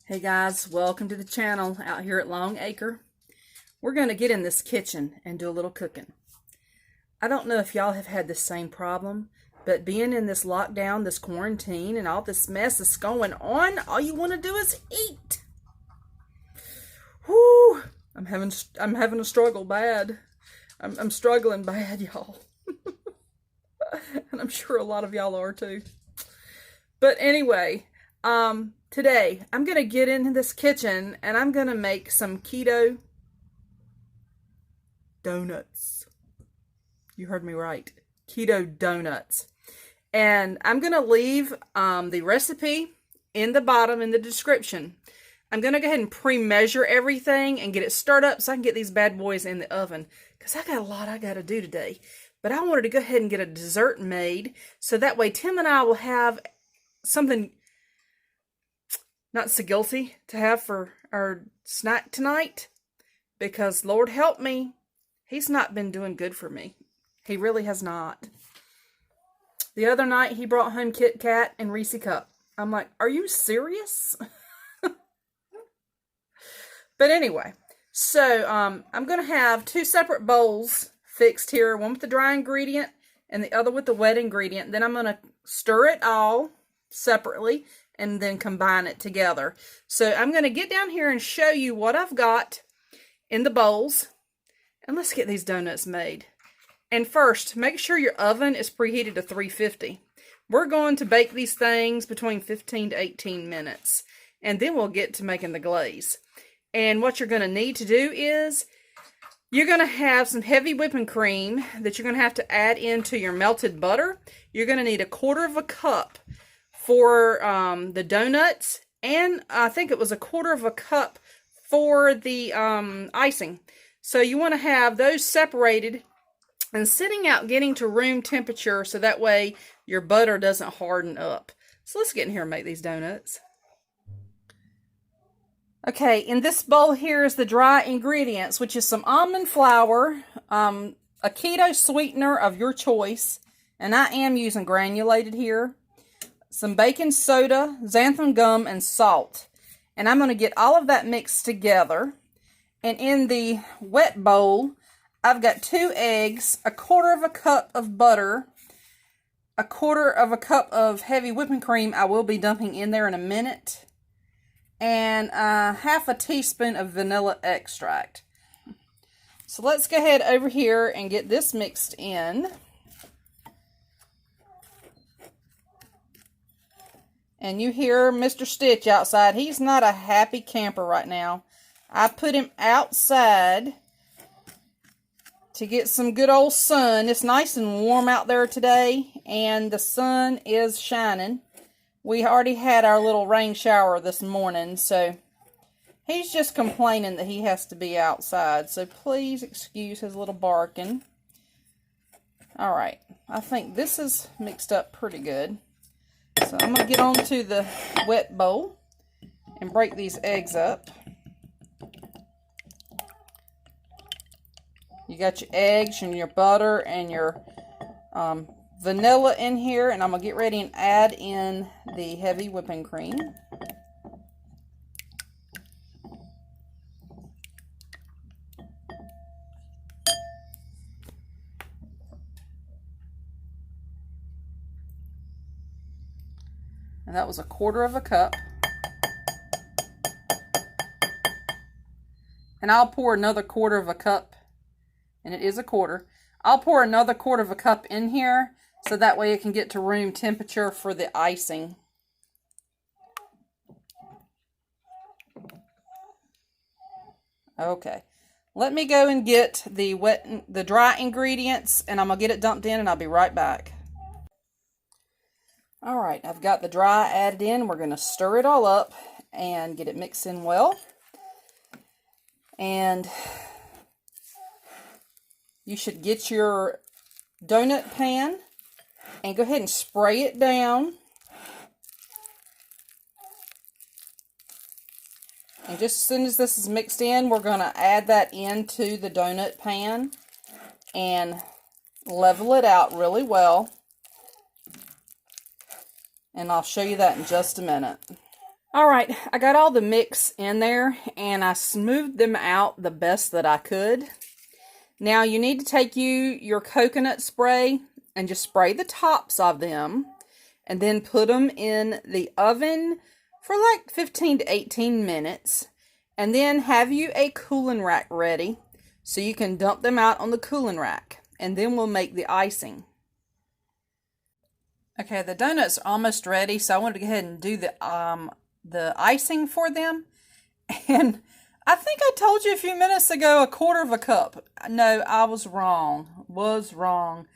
Hey guys, welcome to the channel out here at Long Acre. We're going to get in this kitchen and do a little cooking. I don't know if y'all have had the same problem, but being in this lockdown, this quarantine, and all this mess that's going on, all you want to do is eat. Whoo! I'm having a struggle bad. I'm struggling bad, y'all. And I'm sure a lot of y'all are too. But anyway, today, I'm going to get into this kitchen and I'm going to make some keto donuts. You heard me right. Keto donuts. And I'm going to leave the recipe in the bottom in the description. I'm going to go ahead and pre-measure everything and get it stirred up so I can get these bad boys in the oven. Because I got a lot I got to do today. But I wanted to go ahead and get a dessert made so that way Tim and I will have something not so guilty to have for our snack tonight, because Lord help me, he's not been doing good for me. He really has not. The other night he brought home Kit Kat and Reese Cup. I'm like, are you serious? But anyway, so I'm going to have two separate bowls fixed here, one with the dry ingredient and the other with the wet ingredient. Then I'm going to stir it all separately and then combine it together. So I'm going to get down here and show you what I've got in the bowls. And let's get these donuts made. And first, make sure your oven is preheated to 350. We're going to bake these things between 15 to 18 minutes. And then we'll get to making the glaze. And what you're going to need to do is, you're going to have some heavy whipping cream that you're going to have to add into your melted butter. You're going to need 1/4 cup for the donuts, and I think it was 1/4 cup for the icing. So you want to have those separated and sitting out getting to room temperature so that way your butter doesn't harden up. So let's get in here and make these donuts. Okay, in this bowl here is the dry ingredients, which is some almond flour, a keto sweetener of your choice, and I am using granulated here, some baking soda, xanthan gum, and salt. And I'm going to get all of that mixed together. And in the wet bowl, I've got 2 eggs, 1/4 cup of butter, 1/4 cup of heavy whipping cream I will be dumping in there in a minute, and 1/2 teaspoon of vanilla extract. So let's go ahead over here and get this mixed in. And you hear Mr. Stitch outside. He's not a happy camper right now. I put him outside to get some good old sun. It's nice and warm out there today, and the sun is shining. We already had our little rain shower this morning, so he's just complaining that he has to be outside. So please excuse his little barking. All right, I think this is mixed up pretty good. So I'm going to get onto the wet bowl and break these eggs up. You got your eggs and your butter and your vanilla in here, and I'm going to get ready and add in the heavy whipping cream. And that was 1/4 cup. And I'll pour another 1/4 cup, and it is 1/4. I'll pour another 1/4 cup in here, so that way it can get to room temperature for the icing. Okay, let me go and get the dry ingredients, and I'm gonna get it dumped in, and I'll be right back. All right, I've got the dry added in. We're gonna stir it all up and get it mixed in well. And you should get your donut pan and go ahead and spray it down. And just as soon as this is mixed in, we're going to add that into the donut pan and level it out really well. And I'll show you that in just a minute. All right, I got all the mix in there and I smoothed them out the best that I could. Now you need to take your coconut spray and just spray the tops of them and then put them in the oven for like 15 to 18 minutes. And then have you a cooling rack ready so you can dump them out on the cooling rack. And then we'll make the icing. Okay, the donuts are almost ready, so I wanted to go ahead and do the icing for them. And I think I told you a few minutes ago 1/4 cup. No, I was wrong.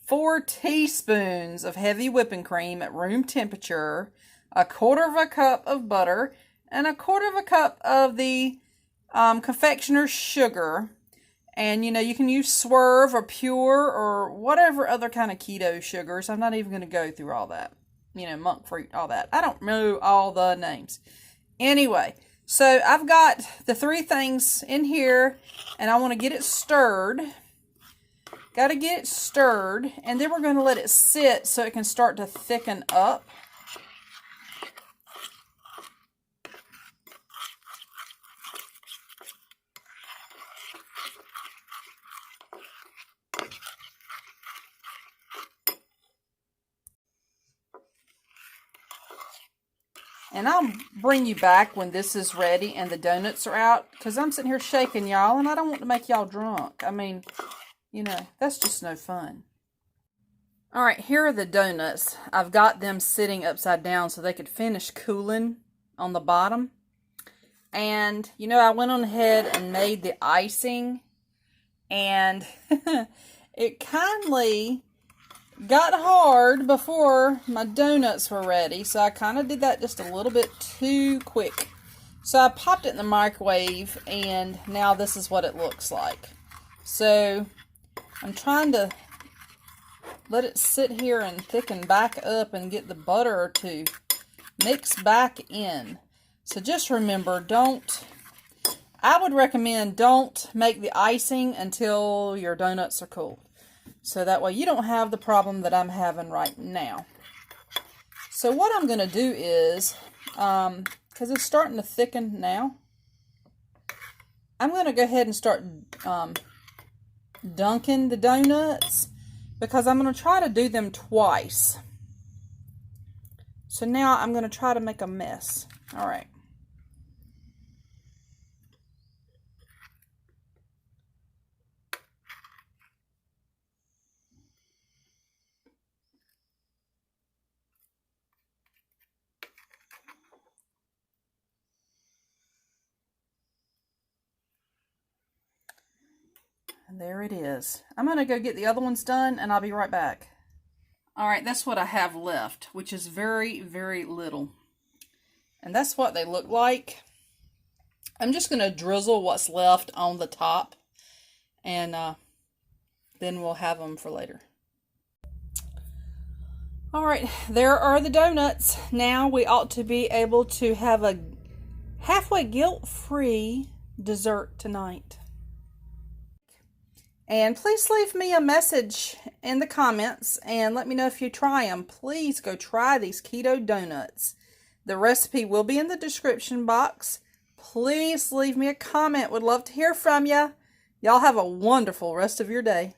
4 teaspoons of heavy whipping cream at room temperature, 1/4 cup of butter, and 1/4 cup of the confectioner's sugar. And, you can use Swerve or Pure or whatever other kind of keto sugars. I'm not even going to go through all that. Monk fruit, all that. I don't know all the names. Anyway, so I've got the 3 things in here, and I want to get it stirred. Got to get it stirred, and then we're going to let it sit so it can start to thicken up. And I'll bring you back when this is ready and the donuts are out, because I'm sitting here shaking y'all, and I don't want to make y'all drunk. I mean, that's just no fun. All right, here are the donuts. I've got them sitting upside down so they could finish cooling on the bottom. And, I went on ahead and made the icing, and it kindly got hard before my donuts were ready, so I kind of did that just a little bit too quick. So I popped it in the microwave, and now this is what it looks like. So I'm trying to let it sit here and thicken back up and get the butter to mix back in. So just remember, I would recommend don't make the icing until your donuts are cold. So that way you don't have the problem that I'm having right now. So what I'm going to do is, because it's starting to thicken now, I'm going to go ahead and start dunking the donuts, because I'm going to try to do them twice. So now I'm going to try to make a mess. All right. And there it is. I'm going to go get the other ones done, and I'll be right back. All right, that's what I have left, which is very, very little. And that's what they look like. I'm just going to drizzle what's left on the top, and then we'll have them for later. All right, there are the donuts. Now we ought to be able to have a halfway guilt-free dessert tonight. And please leave me a message in the comments and let me know if you try them. Please go try these keto donuts. The recipe will be in the description box. Please leave me a comment. Would love to hear from you. Y'all have a wonderful rest of your day.